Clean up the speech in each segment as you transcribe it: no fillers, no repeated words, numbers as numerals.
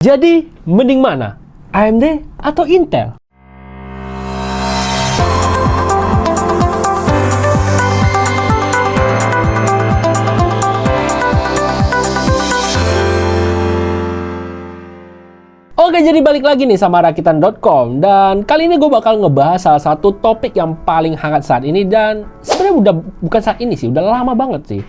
Jadi, mending mana? AMD atau Intel? Oke, jadi balik lagi nih sama Rakitan.com. Dan kali ini gue bakal ngebahas salah satu topik yang paling hangat saat ini. Dan sebenarnya udah bukan saat ini sih, udah lama banget sih.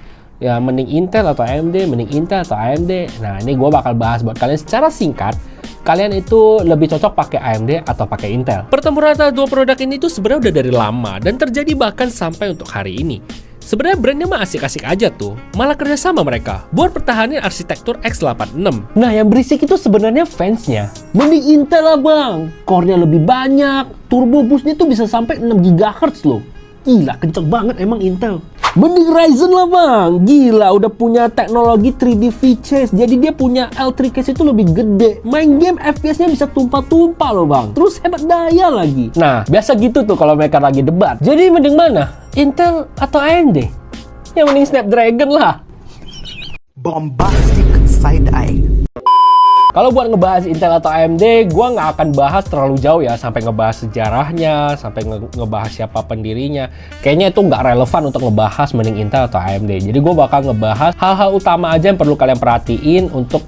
Ya, mending Intel atau AMD, mending Intel atau AMD. Nah, ini gue bakal bahas buat kalian secara singkat. Kalian itu lebih cocok pakai AMD atau pakai Intel. Pertempuran antara dua produk ini tuh sebenarnya udah dari lama dan terjadi bahkan sampai untuk hari ini. Sebenarnya brandnya mah asik-asik aja tuh, malah kerjasama mereka buat pertahanin arsitektur x86. Nah, yang berisik itu sebenarnya fansnya. Mending Intel lah bang, core-nya lebih banyak, turbo boost-nya tuh bisa sampai 6 GHz loh. Gila, kenceng banget emang Intel. Mending Ryzen lah bang, gila udah punya teknologi 3D V-Chase, jadi dia punya L3 case itu lebih gede. Main game FPS-nya bisa tumpah-tumpah loh bang, terus hebat daya lagi. Nah, biasa gitu tuh kalau mereka lagi debat. Jadi mending mana? Intel atau AMD? Yang mending Snapdragon lah. Bombastic side eye. Kalau buat ngebahas Intel atau AMD, gua nggak akan bahas terlalu jauh ya, sampai ngebahas sejarahnya, sampai ngebahas siapa pendirinya. Kayaknya itu nggak relevan untuk ngebahas mending Intel atau AMD. Jadi gua bakal ngebahas hal-hal utama aja yang perlu kalian perhatiin untuk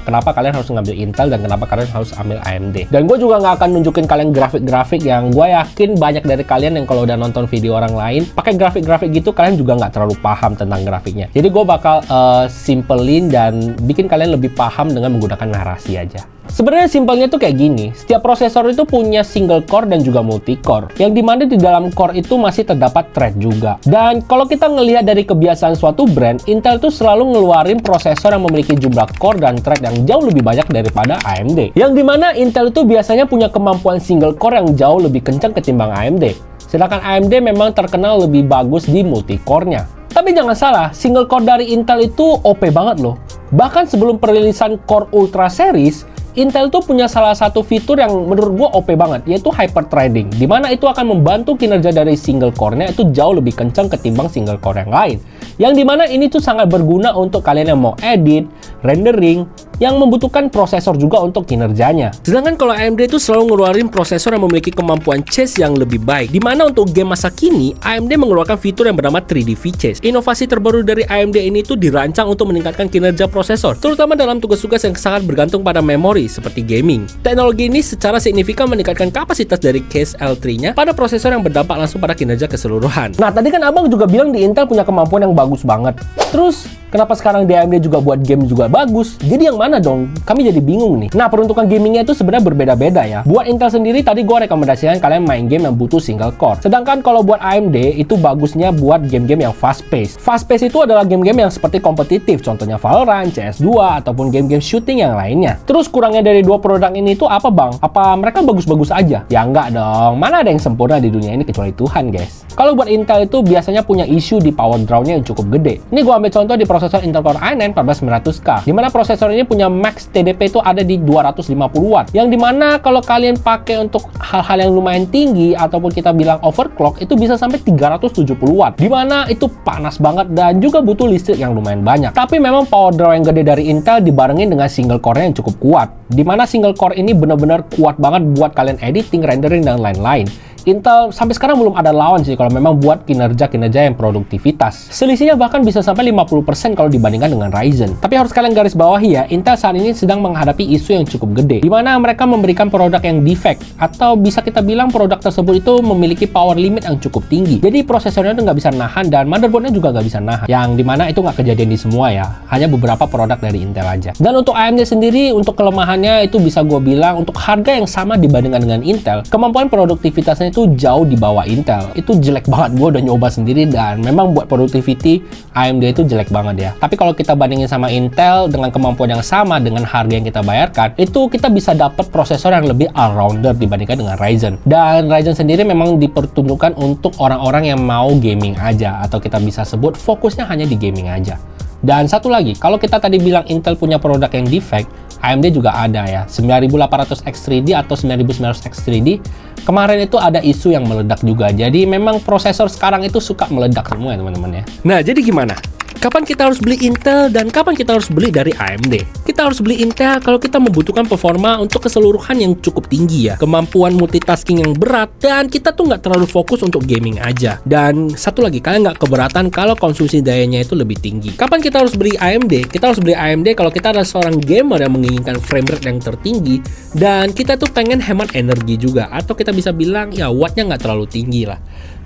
kenapa kalian harus ngambil Intel dan kenapa kalian harus ambil AMD. Dan gue juga nggak akan nunjukin kalian grafik-grafik yang gue yakin banyak dari kalian yang kalau udah nonton video orang lain pakai grafik-grafik gitu, kalian juga nggak terlalu paham tentang grafiknya. Jadi gue bakal simpelin dan bikin kalian lebih paham dengan menggunakan narasi aja. Sebenarnya simpelnya tuh kayak gini, setiap prosesor itu punya single core dan juga multi core, yang dimana di dalam core itu masih terdapat thread juga. Dan kalau kita ngelihat dari kebiasaan suatu brand, Intel tuh selalu ngeluarin prosesor yang memiliki jumlah core dan thread yang jauh lebih banyak daripada AMD, yang dimana Intel itu biasanya punya kemampuan single core yang jauh lebih kencang ketimbang AMD, sedangkan AMD memang terkenal lebih bagus di multi core-nya. Tapi jangan salah, single core dari Intel itu OP banget loh. Bahkan sebelum perilisan Core Ultra Series, Intel tuh punya salah satu fitur yang menurut gua OP banget, yaitu hyperthreading, dimana itu akan membantu kinerja dari single core-nya itu jauh lebih kencang ketimbang single core yang lain. Yang dimana ini tuh sangat berguna untuk kalian yang mau edit, rendering, yang membutuhkan prosesor juga untuk kinerjanya. Sedangkan kalau AMD itu selalu ngeluarin prosesor yang memiliki kemampuan chase yang lebih baik, dimana untuk game masa kini, AMD mengeluarkan fitur yang bernama 3D V-Chase. Inovasi terbaru dari AMD ini tuh dirancang untuk meningkatkan kinerja prosesor, terutama dalam tugas-tugas yang sangat bergantung pada memori, seperti gaming. Teknologi ini secara signifikan meningkatkan kapasitas dari case L3-nya pada prosesor yang berdampak langsung pada kinerja keseluruhan. Nah, tadi kan abang juga bilang di Intel punya kemampuan yang bagus banget. Terus, kenapa sekarang di AMD juga buat game juga bagus? Jadi yang mana dong? Kami jadi bingung nih. Nah, peruntukan gamingnya itu sebenarnya berbeda-beda ya. Buat Intel sendiri, tadi gue rekomendasikan kalian main game yang butuh single core. Sedangkan kalau buat AMD, itu bagusnya buat game-game yang fast pace. Fast pace itu adalah game-game yang seperti kompetitif, contohnya Valorant, CS2, ataupun game-game shooting yang lainnya. Terus kurangnya dari dua produk ini itu apa bang? Apa mereka bagus-bagus aja? Ya enggak dong, mana ada yang sempurna di dunia ini kecuali Tuhan guys. Kalau buat Intel itu biasanya punya isu di power draw-nya yang cukup gede. Ini gue ambil contoh di prosesor Intel Core i9 14900K, dimana prosesor ini punya max TDP itu ada di 250 watt, yang dimana kalau kalian pakai untuk hal-hal yang lumayan tinggi ataupun kita bilang overclock itu bisa sampai 370 watt, dimana itu panas banget dan juga butuh listrik yang lumayan banyak. Tapi memang power draw yang gede dari Intel dibarengin dengan single core-nya yang cukup kuat, dimana single core ini benar-benar kuat banget buat kalian editing, rendering, dan lain-lain. Intel sampai sekarang belum ada lawan sih kalau memang buat kinerja yang produktivitas. Selisihnya bahkan bisa sampai 50% kalau dibandingkan dengan Ryzen. Tapi harus kalian garis bawahi ya, Intel saat ini sedang menghadapi isu yang cukup gede, di mana mereka memberikan produk yang defect, atau bisa kita bilang produk tersebut itu memiliki power limit yang cukup tinggi. Jadi prosesornya itu nggak bisa nahan dan motherboardnya juga nggak bisa nahan. Yang dimana itu nggak kejadian di semua ya, hanya beberapa produk dari Intel aja. Dan untuk AMD sendiri, untuk kelemahannya itu bisa gue bilang untuk harga yang sama dibandingkan dengan Intel, kemampuan produktivitasnya itu jauh di bawah Intel. Itu jelek banget, gue udah nyoba sendiri dan memang buat productivity AMD itu jelek banget ya. Tapi kalau kita bandingin sama Intel dengan kemampuan yang sama dengan harga yang kita bayarkan, itu kita bisa dapat prosesor yang lebih all-rounder dibandingkan dengan Ryzen. Dan Ryzen sendiri memang diperuntukkan untuk orang-orang yang mau gaming aja, atau kita bisa sebut fokusnya hanya di gaming aja. Dan satu lagi, kalau kita tadi bilang Intel punya produk yang defect, AMD juga ada ya, 9800X3D atau 9900X3D. Kemarin itu ada isu yang meledak juga. Jadi memang prosesor sekarang itu suka meledak semua ya teman-teman ya. Nah, jadi gimana? Kapan kita harus beli Intel dan kapan kita harus beli dari AMD? Kita harus beli Intel kalau kita membutuhkan performa untuk keseluruhan yang cukup tinggi ya, kemampuan multitasking yang berat, dan kita tuh nggak terlalu fokus untuk gaming aja. Dan satu lagi, kalian nggak keberatan kalau konsumsi dayanya itu lebih tinggi. Kapan kita harus beli AMD? Kita harus beli AMD kalau kita adalah seorang gamer yang menginginkan frame rate yang tertinggi, dan kita tuh pengen hemat energi juga, atau kita bisa bilang ya wattnya nggak terlalu tinggi lah.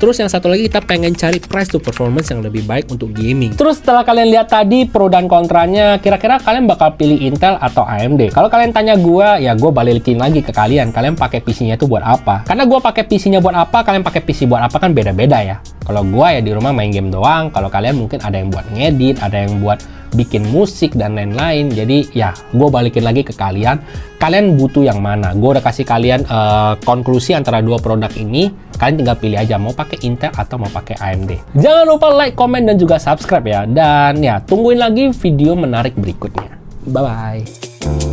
Terus yang satu lagi, kita pengen cari price to performance yang lebih baik untuk gaming. Terus setelah kalian lihat tadi pro dan kontranya, kira-kira kalian bakal pilih Intel atau AMD? Kalau kalian tanya gue, ya gue balikin lagi ke kalian. Kalian pakai PC-nya itu buat apa? Karena gue pakai PC-nya buat apa, kalian pakai PC buat apa kan beda-beda ya. Kalau gue ya di rumah main game doang. Kalau kalian mungkin ada yang buat ngedit, ada yang buat bikin musik dan lain-lain. Jadi ya gue balikin lagi ke kalian. Kalian butuh yang mana? Gue udah kasih kalian konklusi antara dua produk ini. Kalian tinggal pilih aja mau pakai Intel atau mau pakai AMD. Jangan lupa like, komen, dan juga subscribe ya. Dan ya tungguin lagi video menarik berikutnya. Bye-bye.